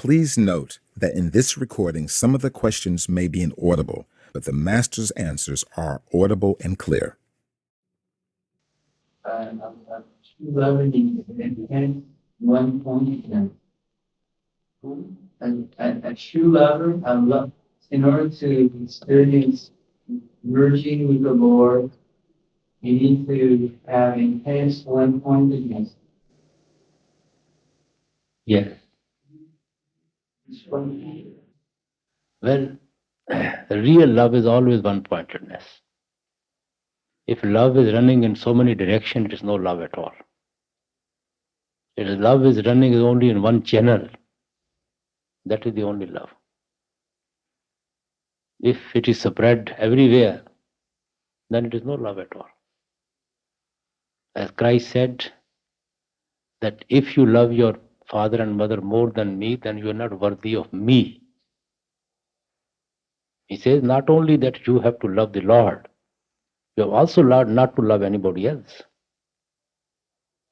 Please note that in this recording, some of the questions may be inaudible, but the Master's answers are audible and clear. One point. A true lover, in order to experience merging with the Lord, you need to have intense one-pointedness. Yes. Well, the real love is always one-pointedness. If love is running in so many directions, it is no love at all. If love is running only in one channel, that is the only love. If it is spread everywhere, then it is no love at all. As Christ said, that if you love your father and mother more than me, then you are not worthy of me. He says not only that you have to love the Lord, you have also learned not to love anybody else.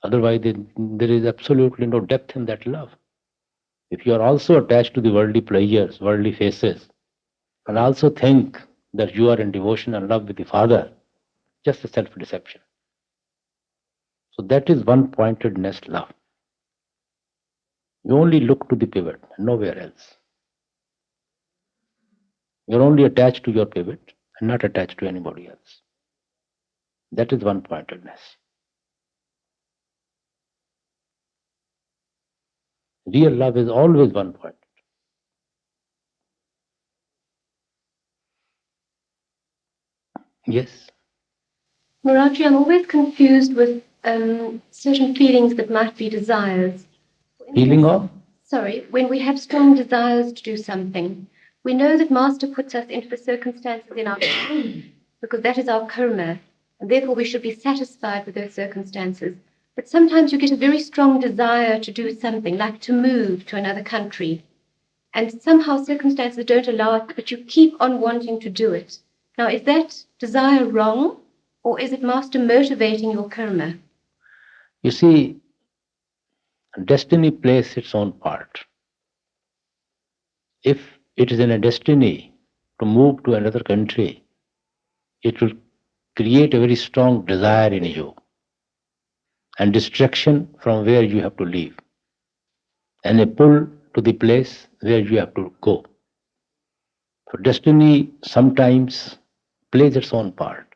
Otherwise, there is absolutely no depth in that love. If you are also attached to the worldly pleasures, worldly faces, and also think that you are in devotion and love with the Father, just a self-deception. So that is one-pointedness love. You only look to the pivot, nowhere else. You are only attached to your pivot and not attached to anybody else. That is one-pointedness. Real love is always one-pointed. Yes. Maharaj, I'm always confused with certain feelings that might be desires. Feeling of? Sorry, when we have strong desires to do something, we know that Master puts us into the circumstances in our life because that is our karma, and therefore we should be satisfied with those circumstances. But sometimes you get a very strong desire to do something, like to move to another country, and somehow circumstances don't allow it, but you keep on wanting to do it. Now, is that desire wrong, or is it Master motivating your karma? You see, destiny plays its own part. If it is in a destiny to move to another country, it will create a very strong desire in you and distraction from where you have to leave and a pull to the place where you have to go. So destiny sometimes plays its own part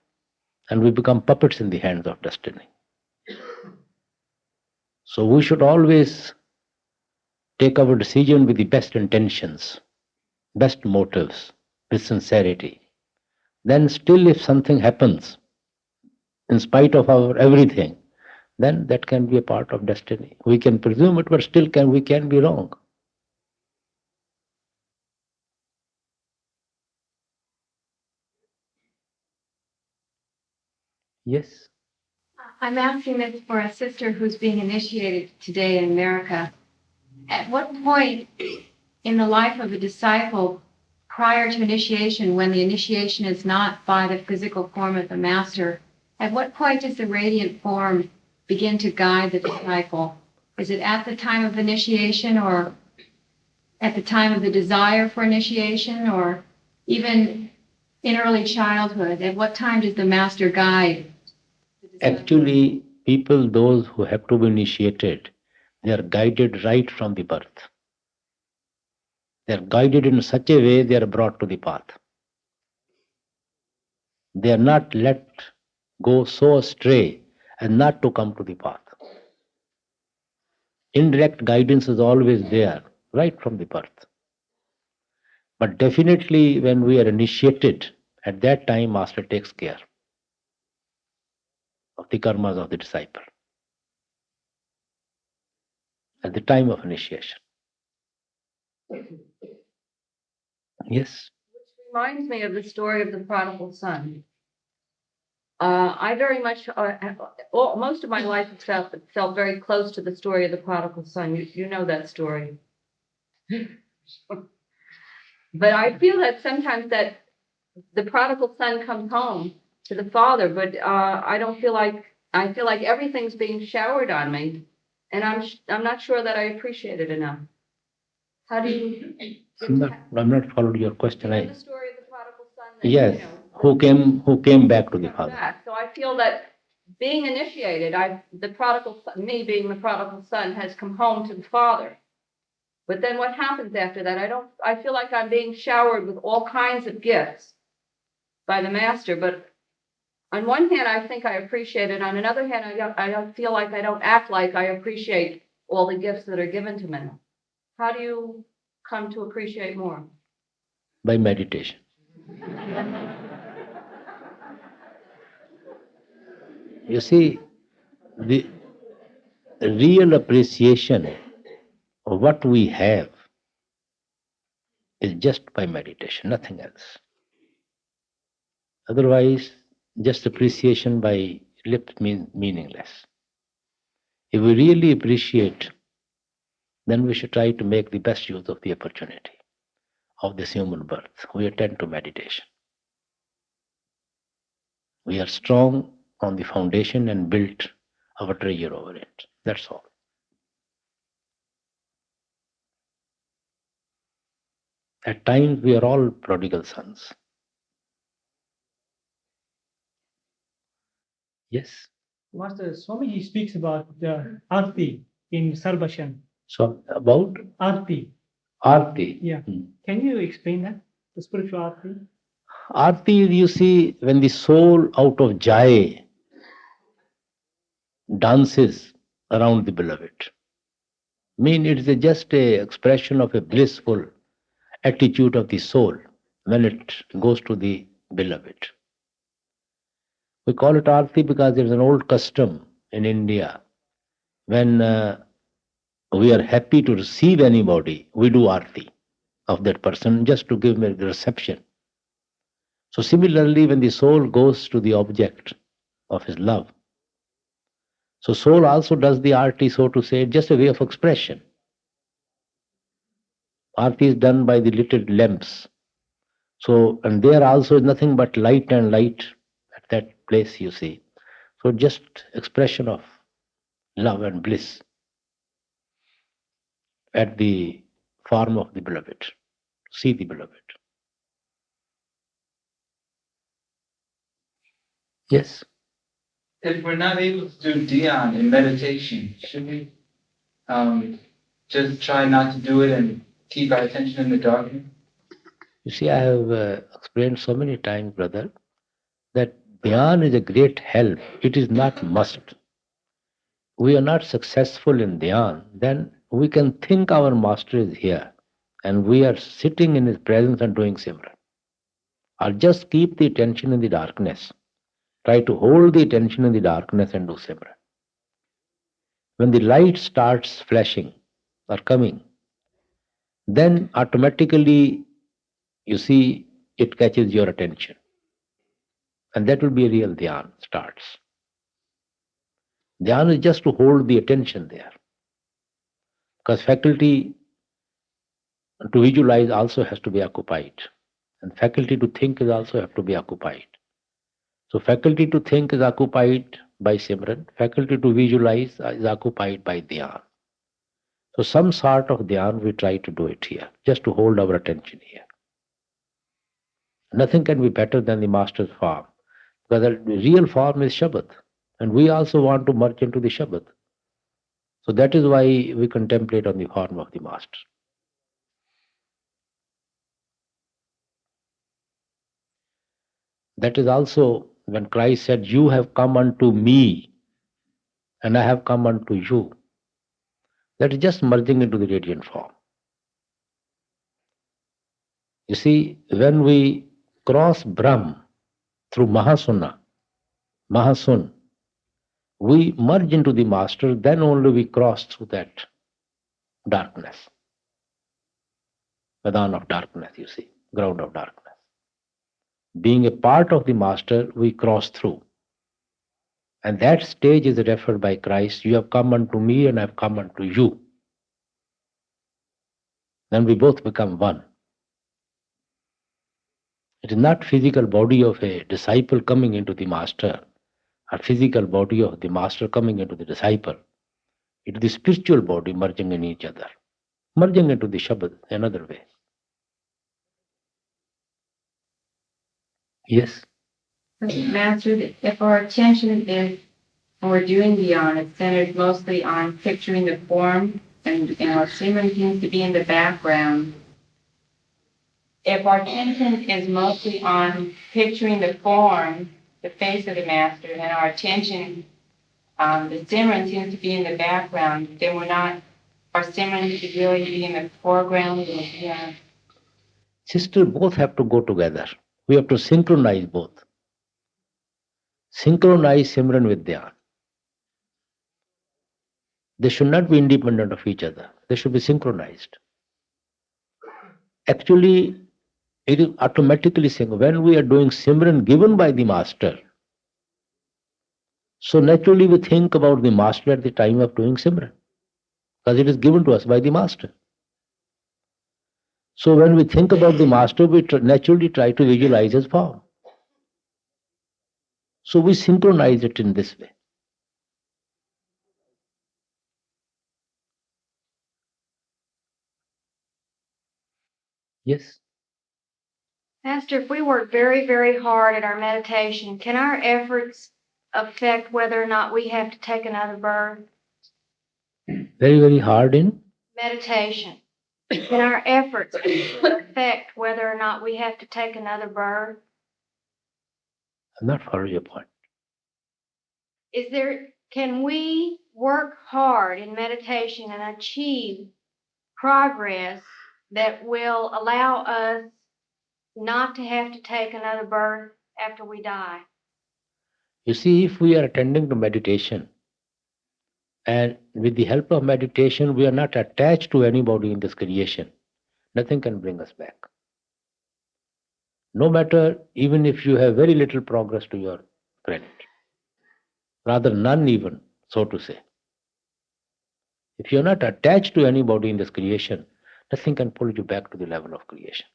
and we become puppets in the hands of destiny. So we should always take our decision with the best intentions, best motives, with sincerity. Then still if something happens, in spite of our everything, then that can be a part of destiny. We can presume it, but still we can be wrong. Yes. I'm asking this for a sister who's being initiated today in America. At what point in the life of a disciple, prior to initiation, when the initiation is not by the physical form of the master, at what point does the radiant form begin to guide the disciple? Is it at the time of initiation, or at the time of the desire for initiation, or even in early childhood? At what time does the master guide? Actually, people, those who have to be initiated, they are guided right from the birth. They are guided in such a way they are brought to the path. They are not let go so astray as not to come to the path. Indirect guidance is always there, right from the birth. But definitely when we are initiated, at that time Master takes care of the karmas of the disciple. At the time of initiation. Yes. Which reminds me of the story of the prodigal son. I very much, most of my life felt very close to the story of the prodigal son. You know that story. But I feel that sometimes that the prodigal son comes home to the father, but I feel like everything's being showered on me, and I'm not sure that I appreciate it enough. How do you? I'm not following your question. You know the story of the prodigal son. That, Yes. You know, Who came back to the comes father? back. So I feel that being initiated, me being the prodigal son, has come home to the father. But then what happens after that? I feel like I'm being showered with all kinds of gifts by the master. But on one hand, I think I appreciate it. On another hand, I don't feel like I don't act like I appreciate all the gifts that are given to me. How do you come to appreciate more? By meditation. You see, the real appreciation of what we have is just by meditation, nothing else. Otherwise, just appreciation by lips means meaningless. If we really appreciate, then we should try to make the best use of the opportunity of this human birth. We attend to meditation. We are strong on the foundation and built our treasure over it. That's all. At times, we are all prodigal sons. Yes. Master Swami, he speaks about the Arti in Sarbashan. So, about Arti. Arti. Yeah. Can you explain that? The spiritual Arti? Arti, you see, when the soul out of Jai dances around the beloved. It is just a expression of a blissful attitude of the soul when it goes to the beloved. We call it Arti because there is an old custom in India. When we are happy to receive anybody, we do Arti of that person just to give him a reception. So similarly, when the soul goes to the object of his love, so soul also does the Arti, so to say, just a way of expression. Arti is done by the little lamps. So, and there also is nothing but light and light at that place, you see. So just expression of love and bliss at the form of the beloved. See the beloved. Yes. If we're not able to do dhyan in meditation, should we just try not to do it and keep our attention in the darkness? You see, I have explained so many times, brother, that dhyan is a great help. It is not must. We are not successful in dhyan, then we can think our master is here and we are sitting in his presence and doing simran. Or just keep the attention in the darkness. Try to hold the attention in the darkness and do simran. When the light starts flashing or coming, then automatically, you see, it catches your attention. And that will be a real dhyan starts. Dhyan is just to hold the attention there. Because faculty to visualize also has to be occupied. And faculty to think is also have to be occupied. So faculty to think is occupied by Simran. Faculty to visualize is occupied by Dhyan. So some sort of Dhyan we try to do it here, just to hold our attention here. Nothing can be better than the Master's form. Because the real form is Shabad. And we also want to merge into the Shabad. So that is why we contemplate on the form of the Master. That is also when Christ said, "You have come unto me, and I have come unto you." That is just merging into the radiant form. You see, when we cross Brahm through Mahasun, we merge into the Master, then only we cross through that darkness. Madan of darkness, you see, ground of darkness. Being a part of the Master, we cross through. And that stage is referred by Christ, "You have come unto me and I have come unto you." Then we both become one. It is not physical body of a disciple coming into the Master, or physical body of the Master coming into the disciple. It is the spiritual body merging in each other. merging into the Shabad another way. Yes. Master, if our attention is, when we're doing Dhyan, it's centered mostly on picturing the form, and our Simran seems to be in the background. If our attention is mostly on picturing the form, the face of the Master, and our attention, the Simran seems to be in the background, then our Simran should really be in the foreground of the Dhyan. Sister, both have to go together. We have to synchronize both. Synchronize Simran with Dhyan. They should not be independent of each other. They should be synchronized. Actually, it is automatically synchronized. When we are doing Simran given by the Master, so naturally we think about the Master at the time of doing Simran, because it is given to us by the Master. So when we think about the Master, we naturally try to visualize his form. So we synchronize it in this way. Yes. Master, if we work very, very hard at our meditation, can our efforts affect whether or not we have to take another birth? Very, very hard in Meditation. Can our efforts affect whether or not we have to take another birth? I'm not following your point. Can we work hard in meditation and achieve progress that will allow us not to have to take another birth after we die? You see, if we are attending to meditation, and with the help of meditation, we are not attached to anybody in this creation, nothing can bring us back. No matter, even if you have very little progress to your credit, rather none even, so to say. If you are not attached to anybody in this creation, nothing can pull you back to the level of creation.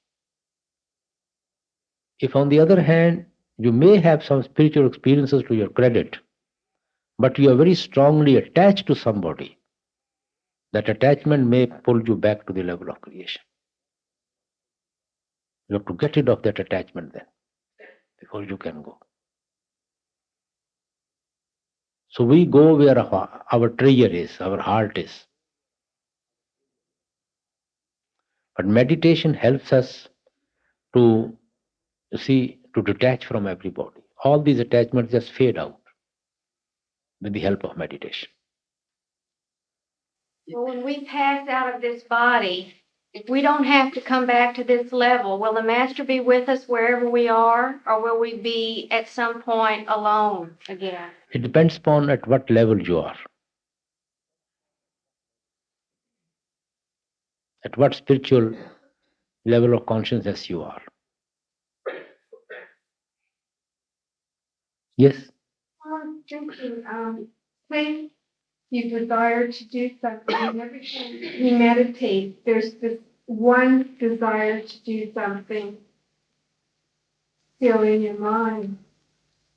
If on the other hand, you may have some spiritual experiences to your credit, but you are very strongly attached to somebody, that attachment may pull you back to the level of creation. You have to get rid of that attachment then, before you can go. So we go where our treasure is, our heart is. But meditation helps us to detach from everybody. All these attachments just fade out with the help of meditation. Well, when we pass out of this body, if we don't have to come back to this level, will the Master be with us wherever we are, or will we be at some point alone again? It depends upon at what level you are, at what spiritual level of consciousness you are. Yes? I'm thinking, when you desire to do something, every time you meditate, there's this one desire to do something still in your mind.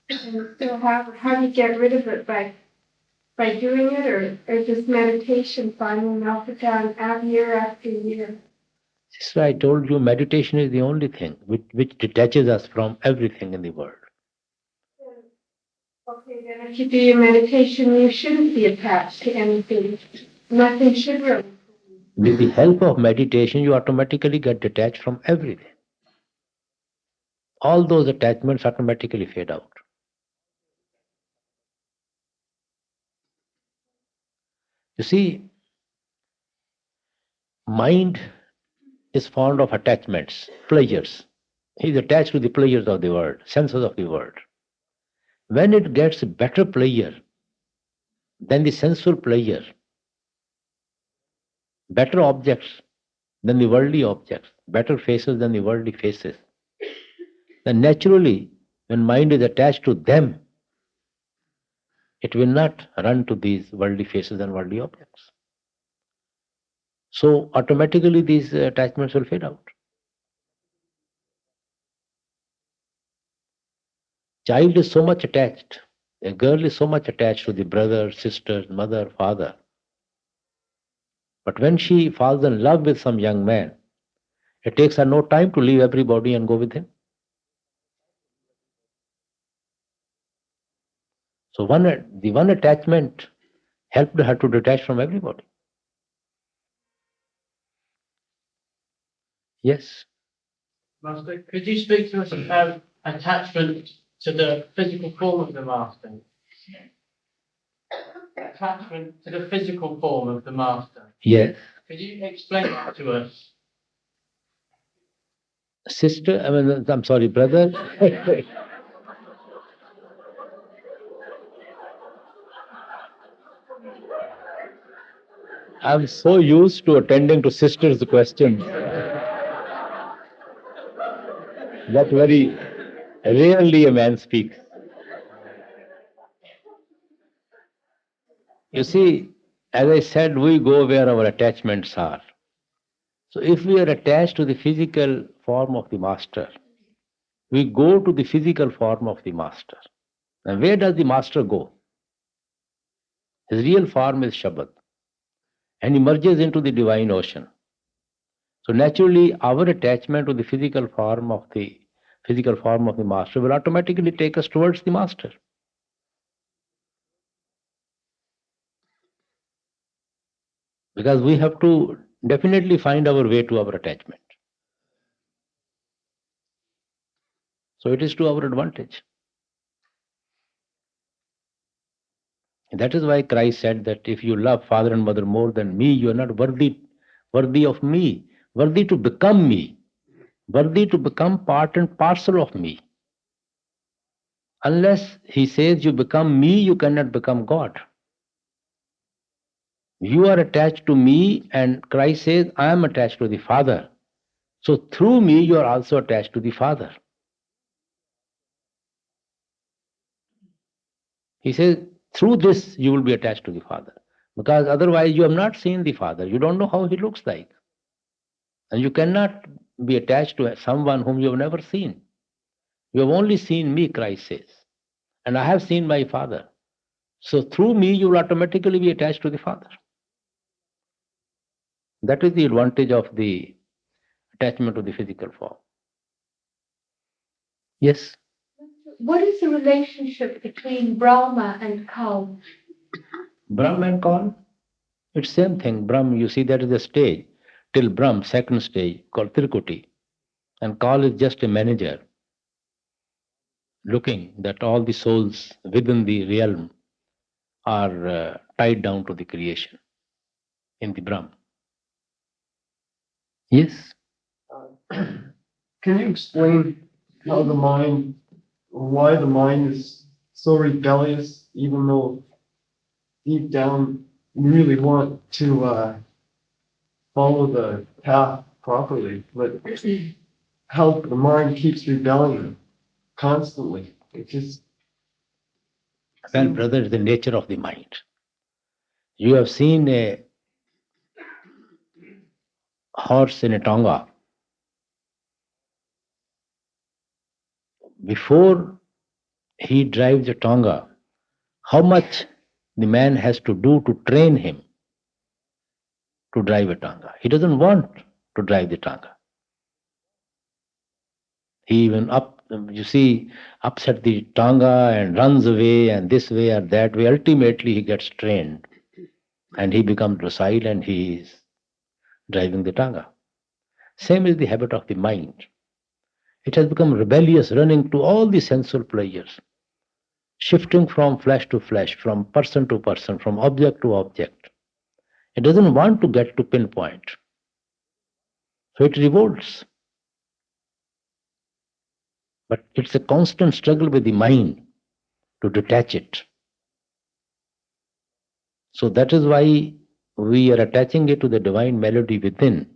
And so how do you get rid of it? By doing it, or just meditation, finally melt it down year after year? Sister, I told you meditation is the only thing which detaches us from everything in the world. Okay, then if you do your meditation, you shouldn't be attached to anything. Nothing should really. With the help of meditation, you automatically get detached from everything. All those attachments automatically fade out. You see, mind is fond of attachments, pleasures. He is attached to the pleasures of the world, senses of the world. When it gets better pleasure than the sensual pleasure, better objects than the worldly objects, better faces than the worldly faces, then naturally, when mind is attached to them, it will not run to these worldly faces and worldly objects. So automatically these attachments will fade out. Child is so much attached, a girl is so much attached to the brother, sister, mother, father, But when she falls in love with some young man, it takes her no time to leave everybody and go with him. So the one attachment helped her to detach from everybody. Yes. Master, could you speak to us about attachment to the physical form of the Master? Attachment to the physical form of the Master. Yes. Could you explain that to us? Sister, I'm sorry, brother. I'm so used to attending to sisters' questions that very rarely a man speaks. You see, as I said, we go where our attachments are. So if we are attached to the physical form of the Master, we go to the physical form of the Master. And where does the Master go? His real form is Shabad. And he merges into the divine ocean. So naturally, our attachment to the physical form of the Master will automatically take us towards the Master. Because we have to definitely find our way to our attachment. So it is to our advantage. That is why Christ said that if you love father and mother more than me, you are not worthy of me, worthy to become me, worthy to become part and parcel of me. Unless he says you become me, you cannot become God. You are attached to me, and Christ says, I am attached to the Father. So through me, you are also attached to the Father. He says, through this, you will be attached to the Father. Because otherwise, you have not seen the Father. You don't know how he looks like. And you cannot be attached to someone whom you have never seen. You have only seen me, Christ says. And I have seen my Father. So through me, you will automatically be attached to the Father. That is the advantage of the attachment to the physical form. Yes? What is the relationship between Brahma and Kal? Brahma and Kal? It's same thing. Brahm, you see, that is a stage. Till Brahm, second stage, called Tirikuti. And Kal is just a manager, looking that all the souls within the realm are tied down to the creation in the Brahm. Yes? Can you explain how the mind, or why the mind is so rebellious, even though deep down we really want to follow the path properly, but how the mind keeps rebelling constantly? It just. Well, brother, the nature of the mind. You have seen a horse in a tonga. Before he drives a tonga, how much the man has to do to train him to drive a tonga? He doesn't want to drive the tonga. He even upset the tonga and runs away and this way or that way. Ultimately, he gets trained and he becomes docile and he is driving the tonga. Same is the habit of the mind. It has become rebellious, running to all the sensual pleasures, shifting from flesh to flesh, from person to person, from object to object. It doesn't want to get to pinpoint. So it revolts. But it's a constant struggle with the mind to detach it. So that is why we are attaching it to the divine melody within.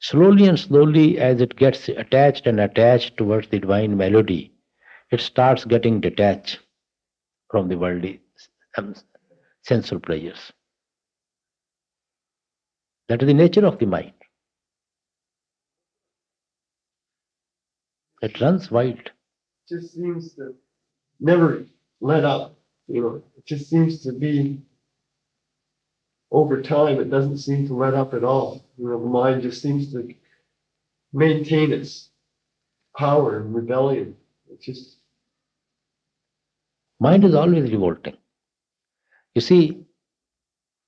Slowly and slowly, as it gets attached and attached towards the divine melody, it starts getting detached from the worldly sensual pleasures. That is the nature of the mind. It runs wild. Just seems to never let up. It just seems to be over time, it doesn't seem to let up at all. You know, the mind just seems to maintain its power and rebellion. It's just. Mind is always revolting. You see,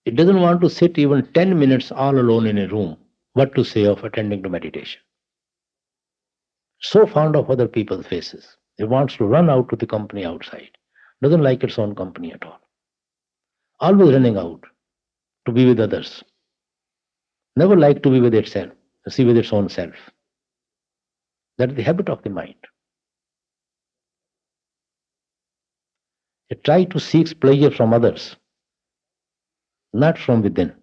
it doesn't want to sit even 10 minutes all alone in a room. What to say of attending to meditation? So fond of other people's faces. It wants to run out to the company outside. Doesn't like its own company at all. Always running out to be with others. Never like to be with itself, see with its own self. That is the habit of the mind. It tries to seek pleasure from others, not from within.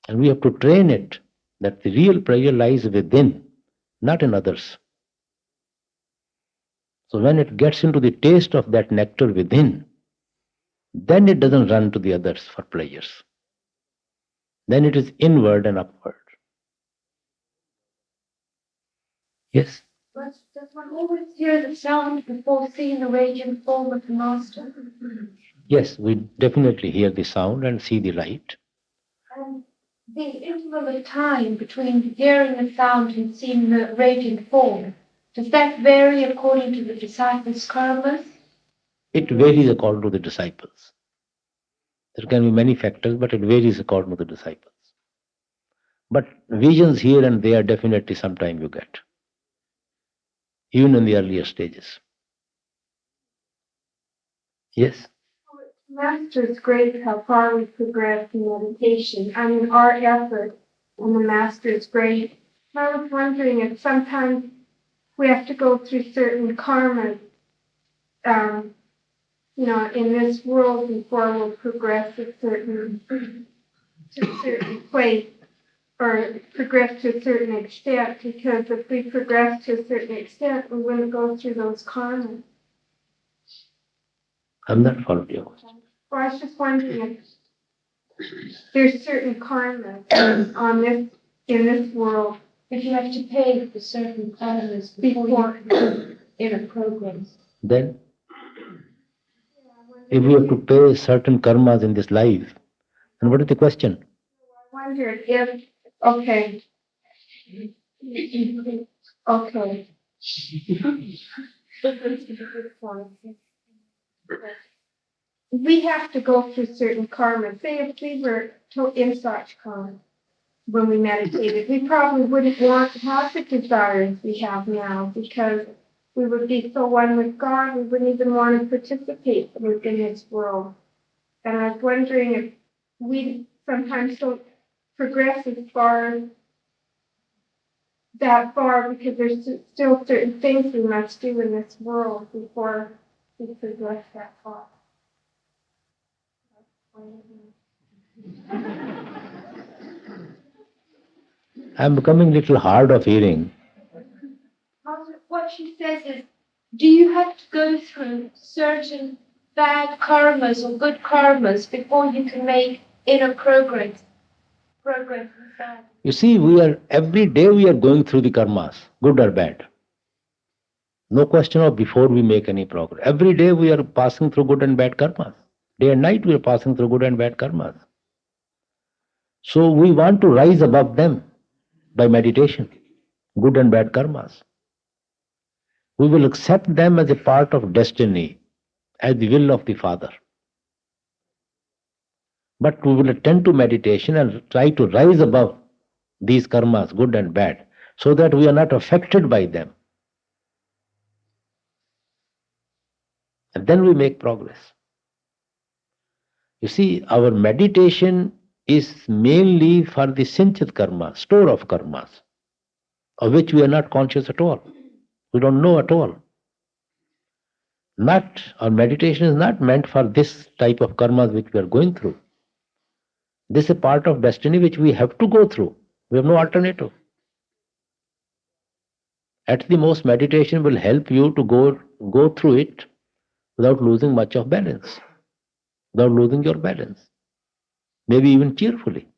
And we have to train it that the real pleasure lies within, not in others. So when it gets into the taste of that nectar within, then it doesn't run to the others for pleasures. Then it is inward and upward. Yes? But does one always hear the sound before seeing the radiant form of the Master? Yes, we definitely hear the sound and see the light. And the interval of time between hearing the sound and seeing the radiant form, does that vary according to the disciples' karmas? It varies according to the disciples. There can be many factors, but it varies according to the disciples. But visions here and there definitely sometime you get, even in the earlier stages. Yes? Master, it's great how far we've progressed in meditation. I mean, our effort and the Master is great. I was wondering if sometimes we have to go through certain karmas, in this world before we'll progress to a certain place or progress to a certain extent. Because if we progress to a certain extent, we wouldn't go through those karmas. I'm not following you. Well, I was just wondering if there's certain karmas in this world. If you have to pay for certain karmas before inner programs. Then, if we have to pay certain karmas in this life, then what is the question? I wondered if, okay. We have to go through certain karma. Say if we were in such karma when we meditated, we probably wouldn't want to have the desires we have now because we would be so one with God, we wouldn't even want to participate within this world. And I was wondering if we sometimes don't progress that far because there's still certain things we must do in this world before we progress that far. I'm becoming a little hard of hearing. What she says is, do you have to go through certain bad karmas or good karmas before you can make inner progress inside? You see, every day we are going through the karmas, good or bad. No question of before we make any progress. Every day we are passing through good and bad karmas. Day and night we are passing through good and bad karmas. So we want to rise above them by meditation, good and bad karmas. We will accept them as a part of destiny, as the will of the Father. But we will attend to meditation and try to rise above these karmas, good and bad, so that we are not affected by them. And then we make progress. You see, our meditation is mainly for the sinchit karma, store of karmas, of which we are not conscious at all. We don't know at all. Our meditation is not meant for this type of karmas which we are going through. This is a part of destiny which we have to go through. We have no alternative. At the most, meditation will help you to go through it without losing much of balance, without losing your balance, maybe even cheerfully.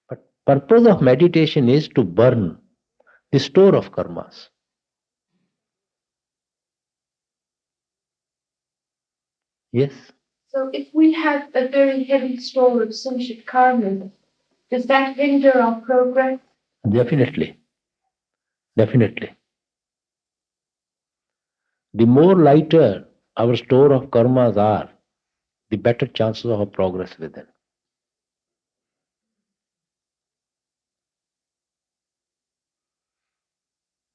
But purpose of meditation is to burn the store of karmas. Yes? So if we have a very heavy store of sunship karma, does that hinder our progress? Definitely. Definitely. The more lighter our store of karmas are, the better chances of our progress within.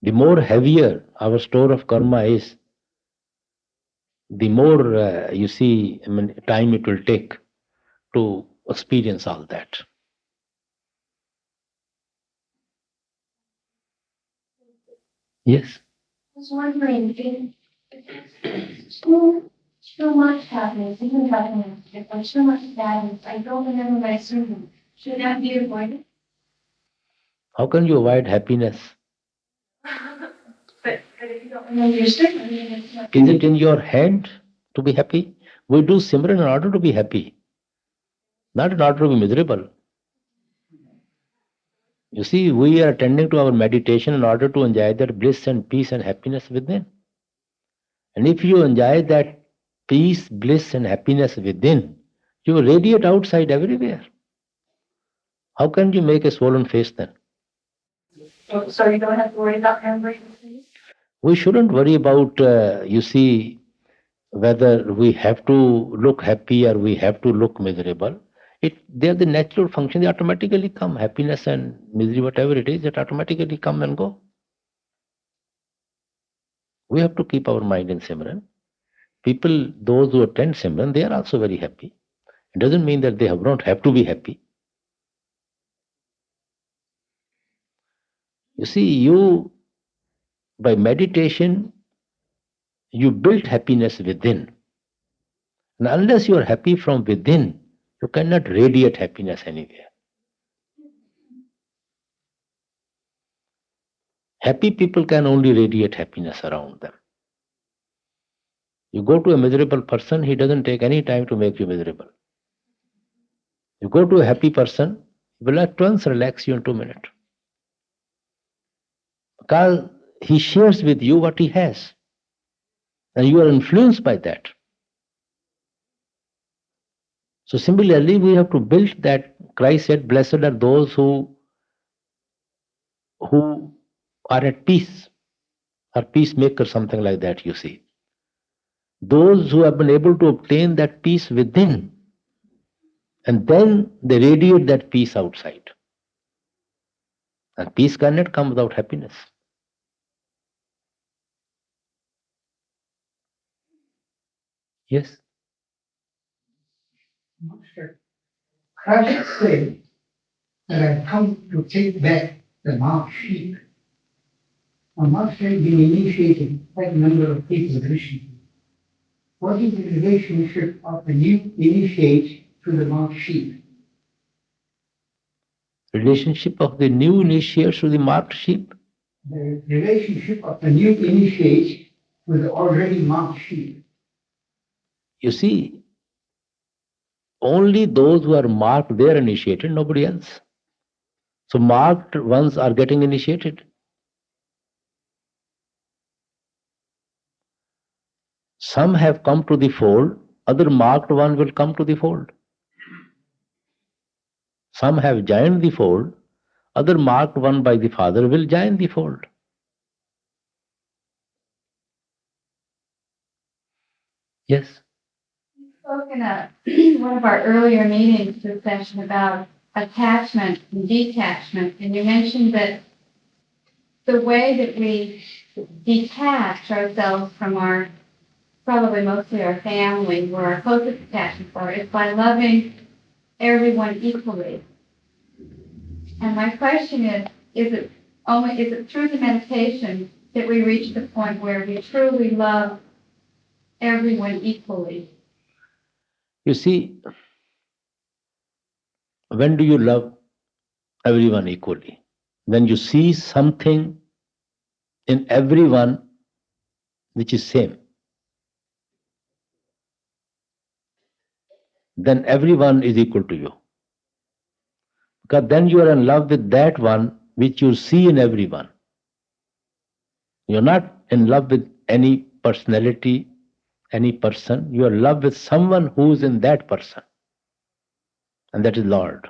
The more heavier our store of karma is, the more, time it will take to experience all that. Yes. I was wondering, if too much happiness, even happiness, if there's too much sadness, I don't remember my sermon. Should that be avoided? How can you avoid happiness? But if you don't remember your sermon, then it's not. Is it in your hand to be happy? We do Simran in order to be happy, not in order to be miserable. You see, we are attending to our meditation in order to enjoy that bliss and peace and happiness within. And if you enjoy that peace, bliss, and happiness within, you will radiate outside everywhere. How can you make a swollen face then? So you don't have to worry about remembering the things? We shouldn't worry about, whether we have to look happy or we have to look miserable. They are the natural function. They automatically come. Happiness and misery, whatever it is, it automatically come and go. We have to keep our mind in Simran. People, those who attend Simran, they are also very happy. It doesn't mean that they don't have to be happy. You see, by meditation, you build happiness within. And unless you are happy from within, you cannot radiate happiness anywhere. Happy people can only radiate happiness around them. You go to a miserable person, he doesn't take any time to make you miserable. You go to a happy person, he will at once relax you in 2 minutes. Because he shares with you what he has. And you are influenced by that. So similarly, we have to build that. Christ said, blessed are those who are at peace, or peacemakers, something like that, you see. Those who have been able to obtain that peace within, and then they radiate that peace outside. And peace cannot come without happiness. Yes. Master, Christ said that I've come to take back the marked sheep. A master has been initiated by a number of people recently. What is the relationship of the new initiate to the marked sheep? Relationship of the new initiates to the marked sheep? The relationship of the new initiate with the already marked sheep. You see, only those who are marked, they are initiated, nobody else. So marked ones are getting initiated. Some have come to the fold, other marked one will come to the fold. Some have joined the fold, other marked one by the Father will join the fold. Yes. You spoke in one of our earlier meetings this session about attachment and detachment, and you mentioned that the way that we detach ourselves from probably mostly our family, where our closest attachments are, is by loving everyone equally. And my question is it through the meditation that we reach the point where we truly love everyone equally? You see, when do you love everyone equally? When you see something in everyone which is same, then everyone is equal to you. Because then you are in love with that one which you see in everyone. You're not in love with any personality, any person, you are in love with someone who is in that person, and that is Lord.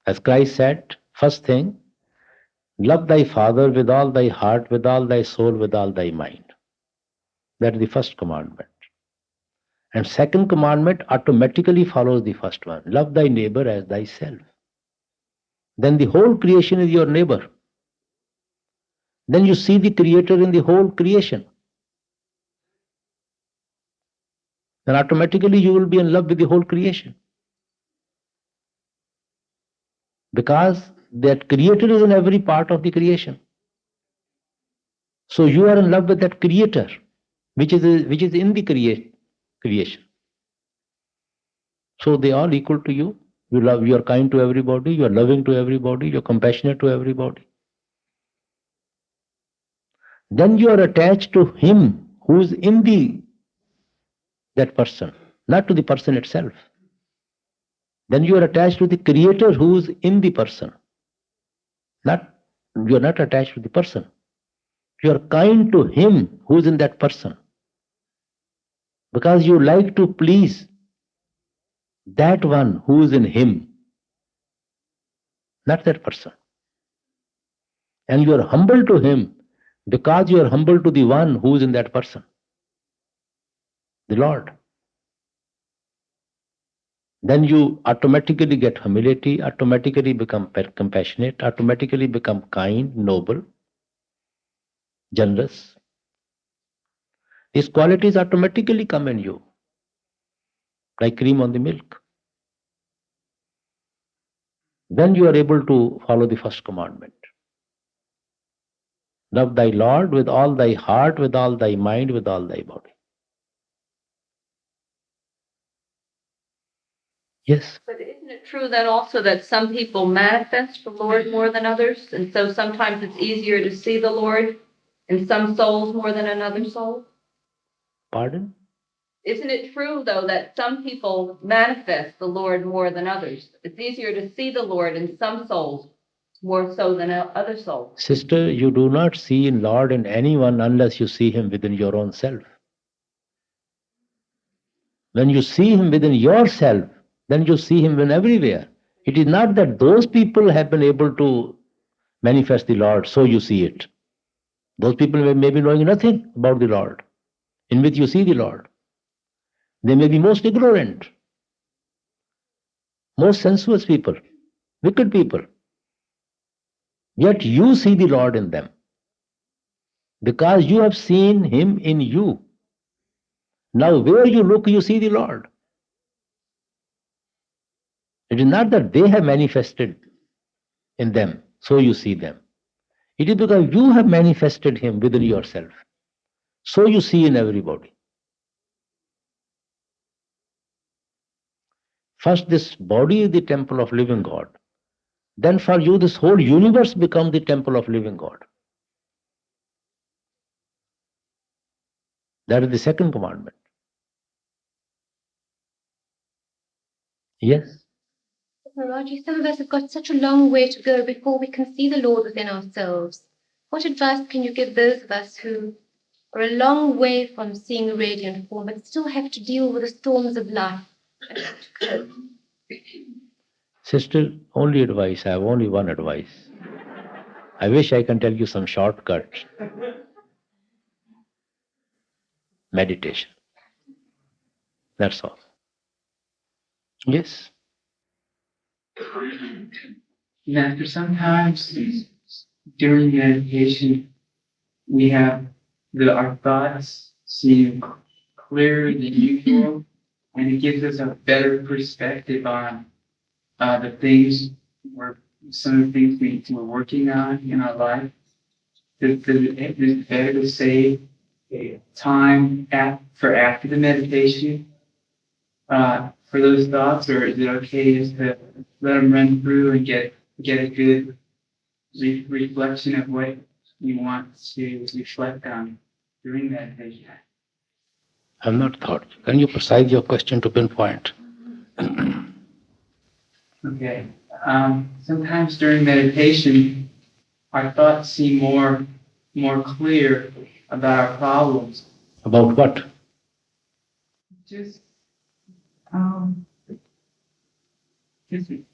As Christ said, first thing, love thy father with all thy heart, with all thy soul, with all thy mind. That is the first commandment. And second commandment automatically follows the first one. Love thy neighbor as thyself. Then the whole creation is your neighbor. Then you see the Creator in the whole creation. Then automatically you will be in love with the whole creation. Because that Creator is in every part of the creation. So you are in love with that Creator, which is in the creation. So they are equal to you. You are kind to everybody, you are loving to everybody, you are compassionate to everybody. Then you are attached to Him who is in that person, not to the person itself. Then you are attached to the Creator who is in the person. You are not attached to the person. You are kind to Him who is in that person. Because you like to please that one who is in Him, not that person. And you are humble to Him because you are humble to the one who is in that person, the Lord. Then you automatically get humility, automatically become compassionate, automatically become kind, noble, generous. These qualities automatically come in you, like cream on the milk. Then you are able to follow the first commandment. Love thy Lord with all thy heart, with all thy mind, with all thy body. Yes. But isn't it true that also that some people manifest the Lord more than others? And so sometimes it's easier to see the Lord in some souls more than another soul? Pardon? Isn't it true, though, that some people manifest the Lord more than others? It's easier to see the Lord in some souls more so than other souls. Sister, you do not see Lord in anyone unless you see Him within your own self. When you see Him within yourself, then you see Him in everywhere. It is not that those people have been able to manifest the Lord, so you see it. Those people may be knowing nothing about the Lord, in which you see the Lord. They may be most ignorant, most sensuous people, wicked people. Yet you see the Lord in them, because you have seen Him in you. Now where you look, you see the Lord. It is not that they have manifested in them, so you see them. It is because you have manifested Him within yourself, so you see in everybody. First, this body is the temple of living God. Then for you, this whole universe becomes the temple of living God. That is the second commandment. Yes. Maharaj, some of us have got such a long way to go before we can see the Lord within ourselves. What advice can you give those of us who are a long way from seeing a radiant form but still have to deal with the storms of life? Sister, only advice. I have only one advice. I wish I can tell you some shortcut. Meditation. That's all. Yes. Master, sometimes during meditation, we have our thoughts seem clearer than usual, and it gives us a better perspective on some of the things we're working on in our life. Is it better to say time for after the meditation for those thoughts, or is it okay just to let them run through and get a good reflection of what you want to reflect on during meditation? I've not thought. Can you precise your question to pinpoint? Okay. Sometimes during meditation, our thoughts seem more clear about our problems, About what? Just,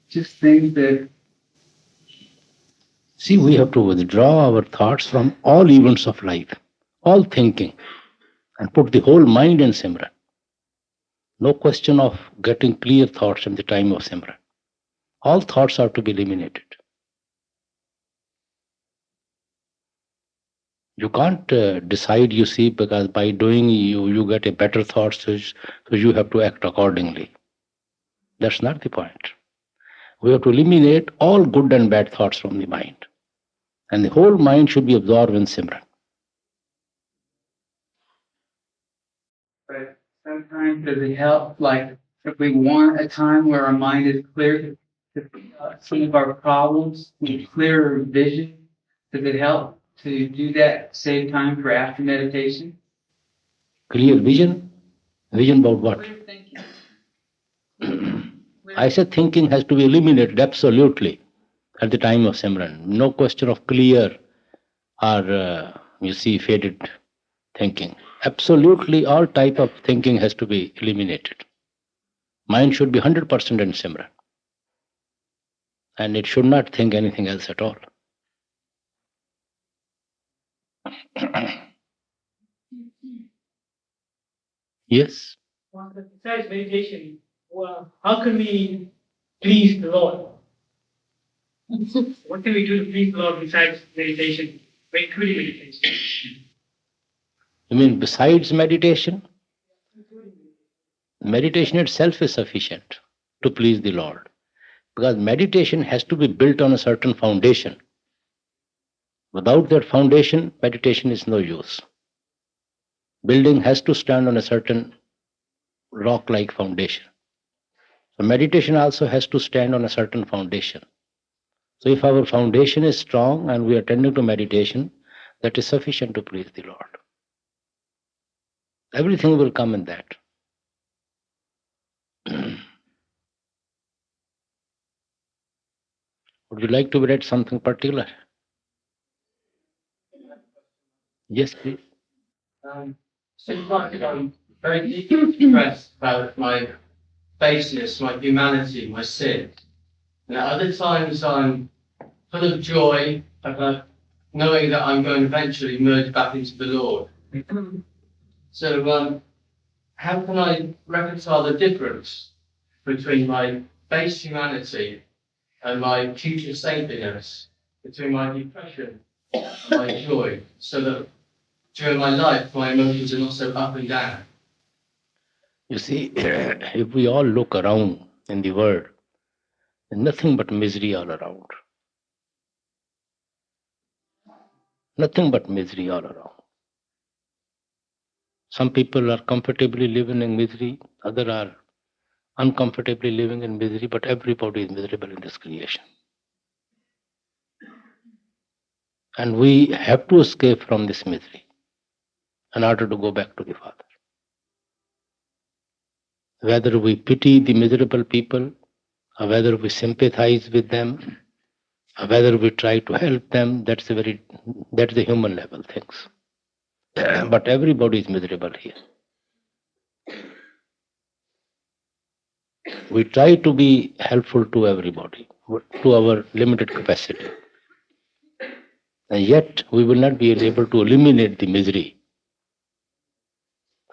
just things that. See, we have to withdraw our thoughts from all events of life, all thinking, and put the whole mind in Simran. No question of getting clear thoughts in the time of Simran. All thoughts are to be eliminated. You can't decide, you see, because by doing you get a better thought, so you have to act accordingly. That's not the point. We have to eliminate all good and bad thoughts from the mind. And the whole mind should be absorbed in Simran. But sometimes does it help, like, if we want a time where our mind is clear to some of our problems, with clearer vision, does it help to do that, save time for after meditation? Clear vision? Vision about what? I said thinking has to be eliminated absolutely at the time of Simran. No question of clear or, you see, faded thinking. Absolutely all type of thinking has to be eliminated. Mind should be 100% in Simran. And it should not think anything else at all. Yes? Besides meditation, well, how can we please the Lord? What can we do to please the Lord besides meditation, including meditation? You mean besides meditation? Meditation itself is sufficient to please the Lord. Because meditation has to be built on a certain foundation. Without that foundation, meditation is no use. Building has to stand on a certain rock-like foundation. So meditation also has to stand on a certain foundation. So if our foundation is strong and we are tending to meditation, that is sufficient to please the Lord. Everything will come in that. Would you like to read something particular? Yes, please. Seems like I'm very deeply depressed about my baseness, my humanity, my sin. And at other times I'm full of joy about knowing that I'm going to eventually merge back into the Lord. So how can I reconcile the difference between my base humanity and my future saintliness, between my depression and my joy, so that during my life my emotions are not so up and down? You see, if we all look around in the world, there's nothing but misery all around. Nothing but misery all around. Some people are comfortably living in misery, others are uncomfortably living in misery, but everybody is miserable in this creation. And we have to escape from this misery in order to go back to the Father. Whether we pity the miserable people, or whether we sympathize with them, or whether we try to help them, that's the human level things. But everybody is miserable here. We try to be helpful to everybody, to our limited capacity. And yet, we will not be able to eliminate the misery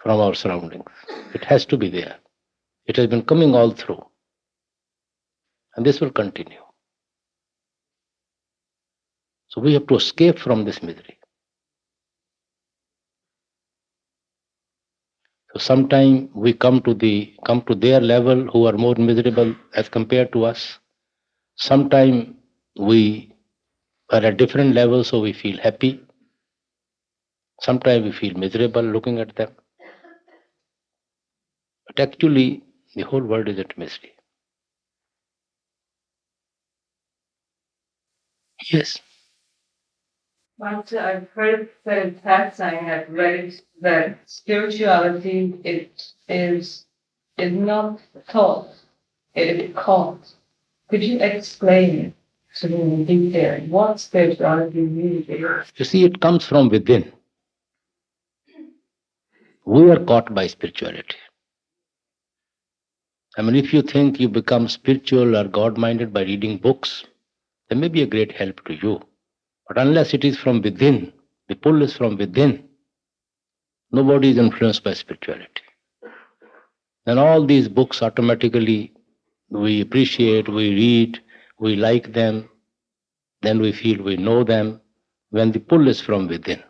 from our surroundings. It has to be there. It has been coming all through. And this will continue. So we have to escape from this misery. So sometime we come to their level who are more miserable as compared to us. Sometime we are at different levels, so we feel happy. Sometimes we feel miserable looking at them. But actually, the whole world is at misery. Yes. Once I've heard said Satsang, I've read that spirituality is not taught, it is caught. Could you explain it to me in detail? What spirituality really is? You see, it comes from within. We are caught by spirituality. I mean, if you think you become spiritual or God-minded by reading books, they may be a great help to you. But unless it is from within, the pull is from within, nobody is influenced by spirituality. Then all these books automatically we appreciate, we read, we like them, then we feel we know them, when the pull is from within.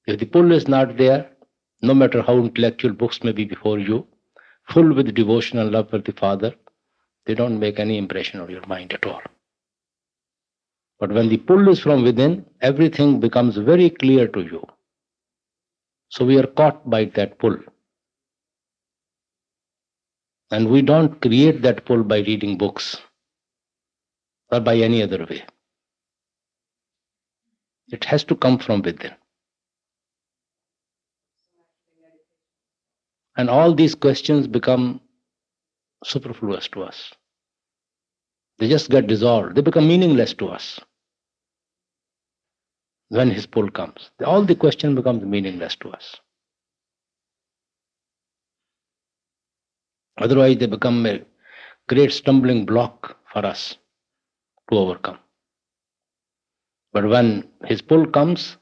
If the pull is not there, no matter how intellectual books may be before you, full with devotion and love for the Father, they don't make any impression on your mind at all. But when the pull is from within, everything becomes very clear to you. So we are caught by that pull. And we don't create that pull by reading books or by any other way. It has to come from within. And all these questions become superfluous to us. They just get dissolved. They become meaningless to us when his pull comes. All the question becomes meaningless to us. Otherwise, they become a great stumbling block for us to overcome. But when his pull comes,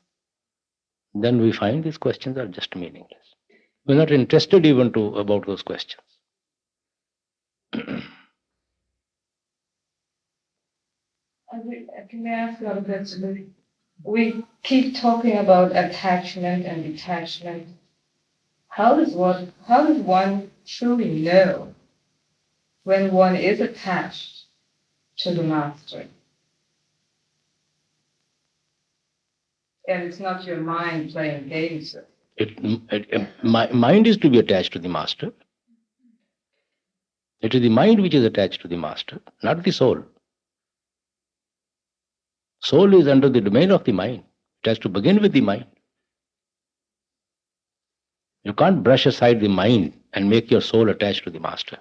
then we find these questions are just meaningless. We're not interested even about those questions. Can I ask you a bit? We keep talking about attachment and detachment. How does one truly know when one is attached to the master? And it's not your mind playing games with it. Mind is to be attached to the master. It is the mind which is attached to the master, not the soul. Soul is under the domain of the mind. It has to begin with the mind. You can't brush aside the mind and make your soul attached to the master.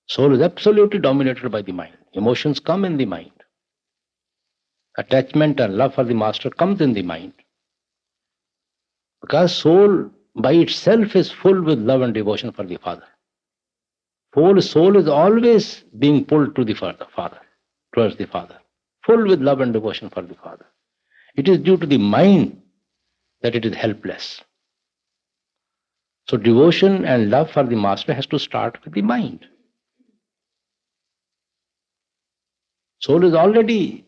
Soul is absolutely dominated by the mind. Emotions come in the mind. Attachment and love for the master comes in the mind. Because soul by itself is full with love and devotion for the Father. Soul is always being pulled to the Father, towards the Father, full with love and devotion for the Father. It is due to the mind that it is helpless. So devotion and love for the master has to start with the mind. Soul is already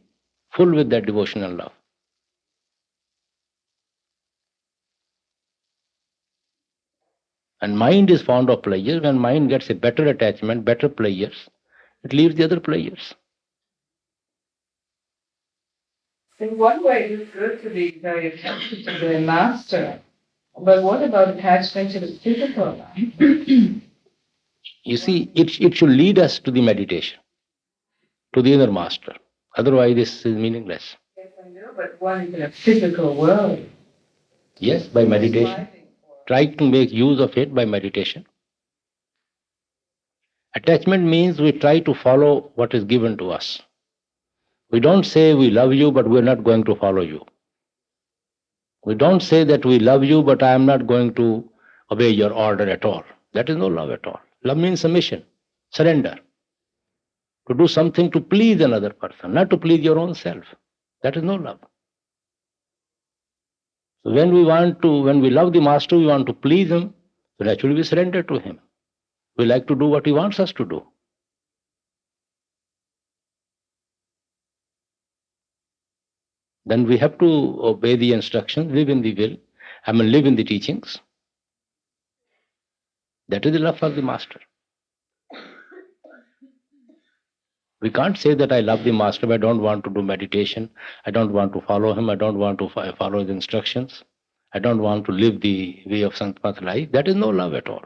full with that devotion and love. And mind is fond of pleasures. When mind gets a better attachment, better pleasures, it leaves the other pleasures. In one way, it is good to be very attached to the master. But what about attachment to the physical life? You see, it should lead us to the meditation, to the inner master. Otherwise, this is meaningless. Yes, I know, but one is in a physical world. Yes, by meditation. Try to make use of it by meditation. Attachment means we try to follow what is given to us. We don't say we love you, but we're not going to follow you. We don't say that we love you, but I am not going to obey your order at all. That is no love at all. Love means submission, surrender. To do something to please another person, not to please your own self. That is no love. So when we love the master, we want to please him, so naturally we surrender to him. We like to do what he wants us to do. Then we have to obey the instructions, live in the will, live in the teachings. That is the love for the master. We can't say that I love the master, but I don't want to do meditation. I don't want to follow him. I don't want to follow his instructions. I don't want to live the way of Santmat life. That is no love at all.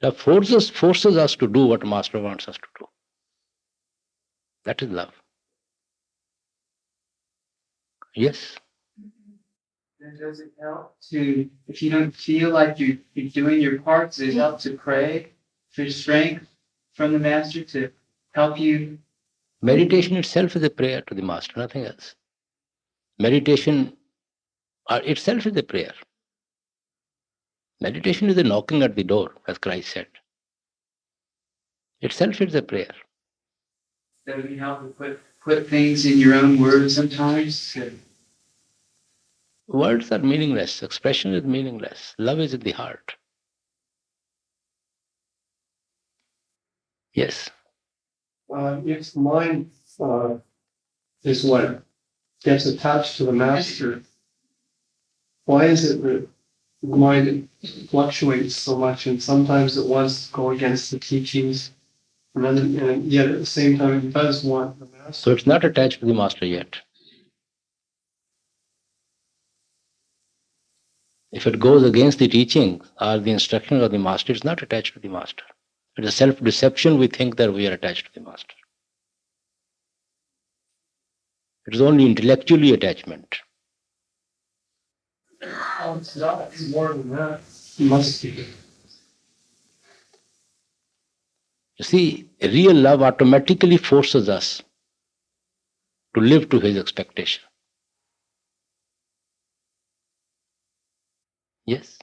Love forces us to do what master wants us to do. That is love. Yes. Then does it help to, if you don't feel like you're doing your part, does it help to pray for strength from the master to help you? Meditation itself is a prayer to the master, nothing else. Meditation itself is a prayer. Meditation is a knocking at the door, as Christ said. Itself is a prayer. Does it help to put things in your own words sometimes? Words are meaningless. Expression is meaningless. Love is in the heart. Yes. If mind is what gets attached to the master, why is it that the mind fluctuates so much, and sometimes it wants to go against the teachings, and yet at the same time it does want the master? So it's not attached to the master yet. If it goes against the teaching or the instructions of the master, it's not attached to the master. It is a self-deception. We think that we are attached to the master. It is only intellectually attachment. Oh, it's not. It's more than that. It must be. You see, real love automatically forces us to live to his expectation. Yes.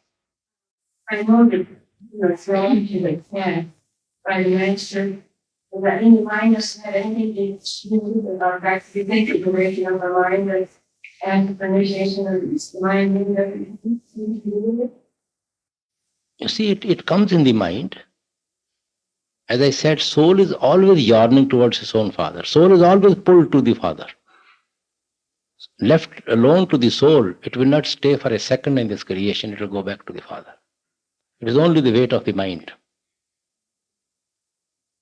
I know that you're thrown to the extent by the master that in the mind doesn't have anything to do with about practice. You think that the breaking of the mind and the initiation of the mind doesn't have anything to do with it. You see, it comes in the mind. As I said, soul is always yearning towards its own father. Soul is always pulled to the father. Left alone to the soul, it will not stay for a second in this creation. It will go back to the father. It is only the weight of the mind.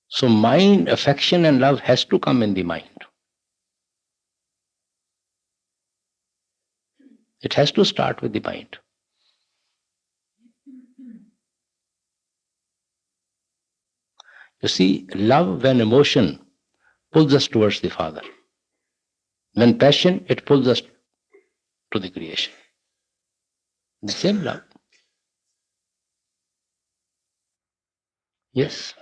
So mind, affection and love has to come in the mind. It has to start with the mind. You see, love when emotion pulls us towards the Father. When passion, it pulls us to the creation. The same love. Yes.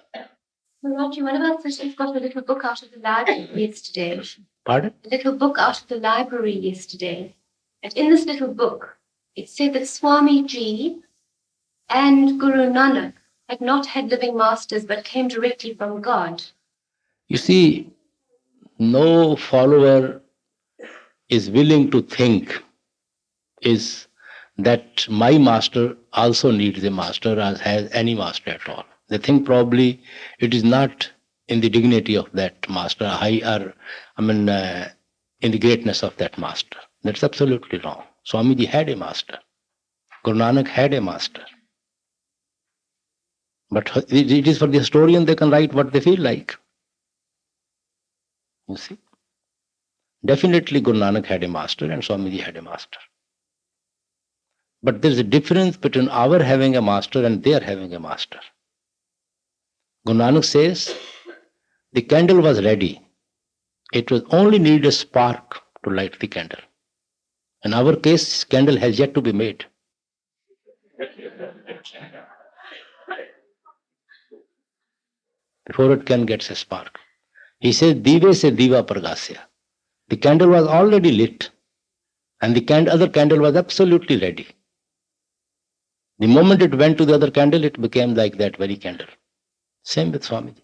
Maharaj, one of our sisters got a little book out of the library yesterday. Pardon? A little book out of the library yesterday. And in this little book, it said that Swamiji and Guru Nanak had not had living masters but came directly from God. You see, no follower is willing to think is that my master also needs a master as has any master at all. They think probably it is not in the dignity of that master, in the greatness of that master. That's absolutely wrong. Swamiji had a master. Guru Nanak had a master. But it is for the historian, they can write what they feel like. You see? Definitely Guru Nanak had a master and Swamiji had a master. But there is a difference between our having a master and their having a master. Guru Nanak says, the candle was ready. It was only needed a spark to light the candle. In our case, candle has yet to be made. Before it can get a spark. He says, Dive se diva pragasya. The candle was already lit and the other candle was absolutely ready. The moment it went to the other candle, it became like that very candle. Same with Swamiji.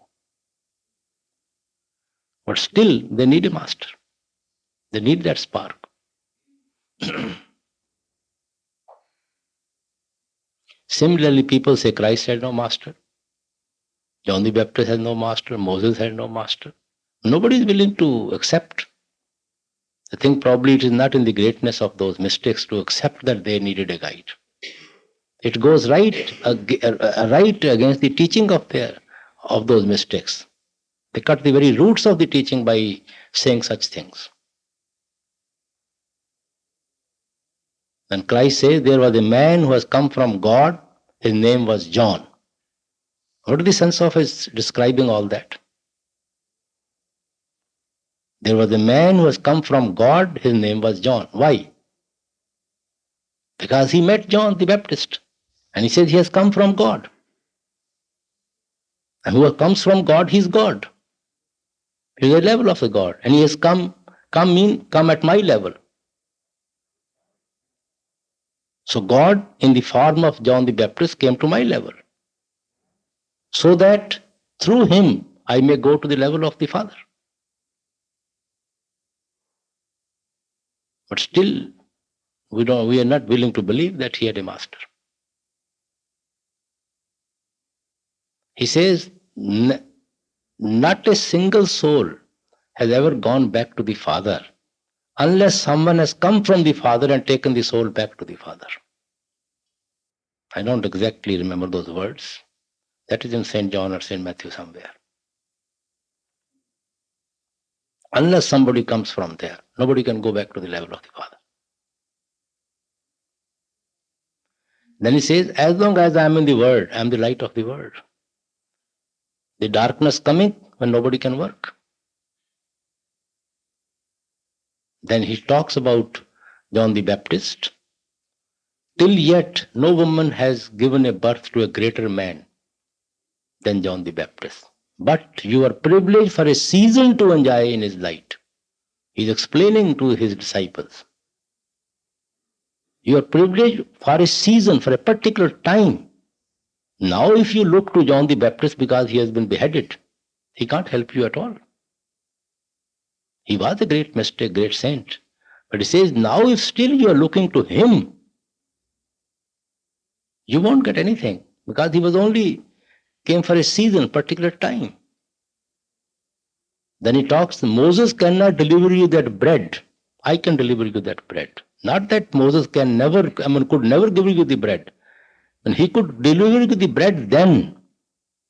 But still, they need a master. They need that spark. Similarly, people say Christ had no master. John the Baptist has no master. Moses had no master. Nobody is willing to accept. I think probably it is not in the greatness of those mystics to accept that they needed a guide. It goes right against the teaching of those mystics. They cut the very roots of the teaching by saying such things. When Christ says there was a man who has come from God, his name was John. What is the sense of his describing all that? There was a man who has come from God, his name was John. Why? Because he met John the Baptist. And he says he has come from God. And who comes from God, he is God. He is the level of the God. And he has come at my level. So God, in the form of John the Baptist, came to my level, so that through him I may go to the level of the Father. But still, we are not willing to believe that he had a master. He says, not a single soul has ever gone back to the Father unless someone has come from the Father and taken the soul back to the Father. I don't exactly remember those words. That is in St. John or St. Matthew somewhere. Unless somebody comes from there, nobody can go back to the level of the Father. Then he says, as long as I am in the world, I am the light of the world. The darkness coming when nobody can work. Then he talks about John the Baptist. Till yet, no woman has given a birth to a greater man than John the Baptist. But you are privileged for a season to enjoy in his light. He is explaining to his disciples. You are privileged for a season, for a particular time. Now if you look to John the Baptist because he has been beheaded, he can't help you at all. He was a great mystic, great saint. But he says, now if still you are looking to him, you won't get anything because he was only came for a season, particular time. Then he talks, Moses cannot deliver you that bread. I can deliver you that bread. Not that Moses could never give you the bread. And he could deliver you the bread then,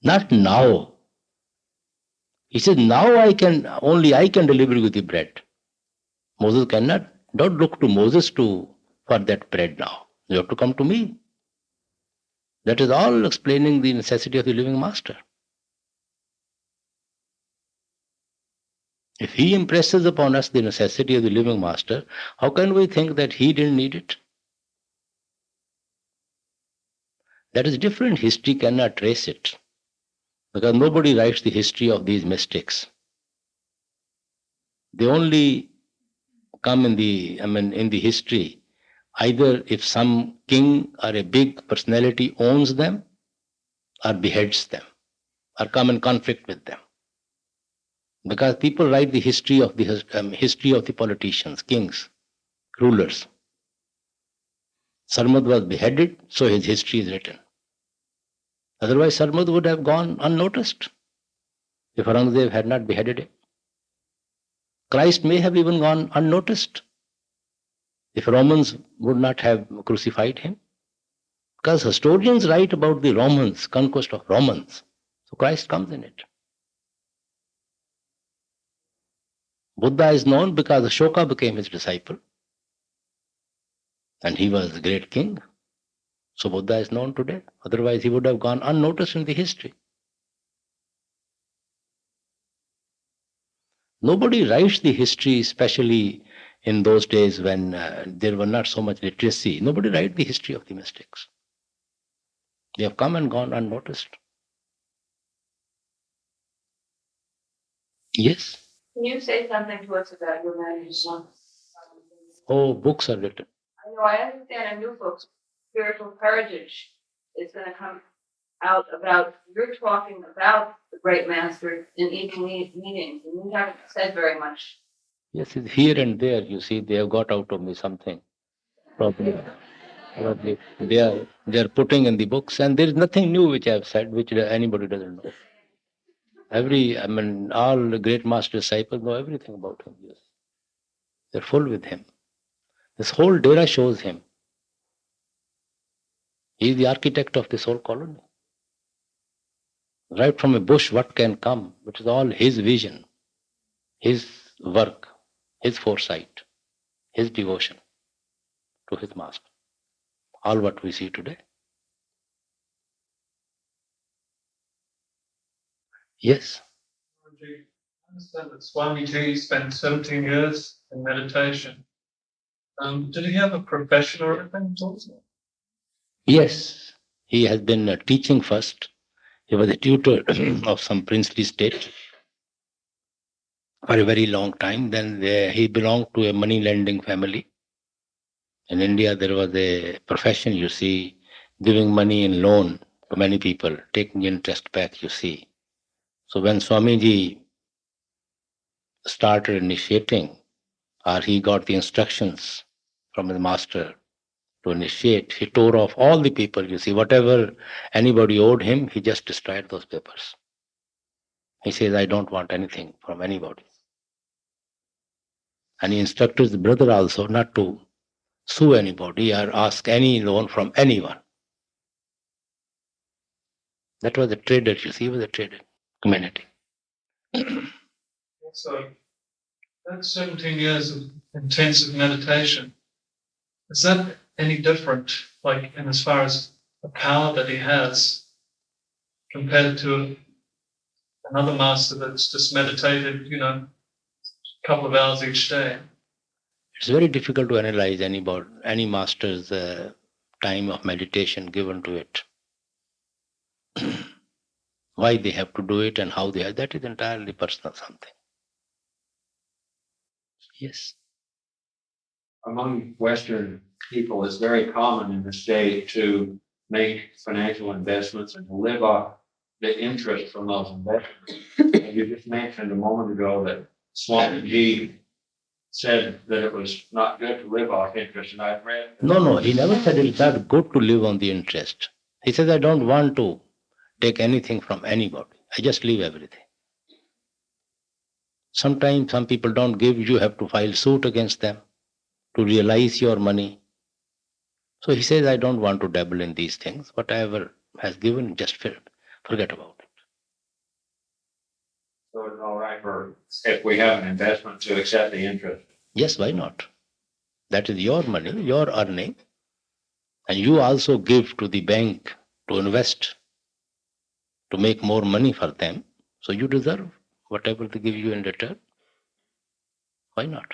not now. He says, now I can deliver you the bread. Moses cannot. Don't look to Moses for that bread now. You have to come to me. That is all explaining the necessity of the living master. If he impresses upon us the necessity of the living master, how can we think that he didn't need it? That is different. History cannot trace it. Because nobody writes the history of these mystics. They only come in the history, either if some king or a big personality owns them, or beheads them, or come in conflict with them. Because people write the history of the politicians, kings, rulers. Sarmad was beheaded, so his history is written. Otherwise, Sarmad would have gone unnoticed if Aurangzeb had not beheaded him. Christ may have even gone unnoticed if Romans would not have crucified him. Because historians write about the Romans, conquest of Romans. So Christ comes in it. Buddha is known because Ashoka became his disciple. And he was the great king. So Buddha is known today. Otherwise he would have gone unnoticed in the history. Nobody writes the history, especially in those days when there were not so much literacy. Nobody writes the history of the mystics. They have come and gone unnoticed. Yes? Can you say something to us about your marriage? Oh, books are written. I know, I understand a new book, Spiritual Heritage, is going to come out about, you're talking about the great master in evening meetings, and you haven't said very much. Yes, it's here and there, you see, they have got out of me something. Probably they are putting in the books, and there is nothing new which I have said, which anybody doesn't know. All the great master disciples know everything about him. Yes. They're full with him. This whole Dera shows him. He is the architect of this whole colony. Right from a bush, what can come? It is all his vision, his work, his foresight, his devotion to his master. All what we see today. Yes. I understand that Swamiji spent 17 years in meditation. Did he have a profession or anything? Yes. He has been teaching first. He was a tutor of some princely state for a very long time. Then he belonged to a money lending family In India, there was a profession, you see, giving money in loan to many people, taking interest back, you see. So when Swamiji started initiating, or he got the instructions from the master to initiate, he tore off all the people, you see, whatever anybody owed him, he just destroyed those papers. He says, I don't want anything from anybody. And he instructed the brother also not to sue anybody or ask any loan from anyone. That was a trader, you see, he was a trader community. So that's 17 years of intensive meditation. Is that any different, like in as far as the power that he has compared to another master that's just meditated, a couple of hours each day? It's very difficult to analyze any master's time of meditation given to it. Why they have to do it and how they have, that is entirely personal something. Yes. Among Western people, it's very common in the state to make financial investments and to live off the interest from those investments. And you just mentioned a moment ago that Swamiji said that it was not good to live off interest, and I've read. No, he never said it's not good to live on the interest. He says, I don't want to take anything from anybody. I just leave everything. Sometimes some people don't give, you have to file suit against them to realize your money. So he says, I don't want to dabble in these things. Whatever has given, just forget about it. So it's all right for, if we have an investment, to accept the interest? Yes, why not? That is your money, your earning. And you also give to the bank to invest, to make more money for them. So you deserve whatever they give you in return. Why not?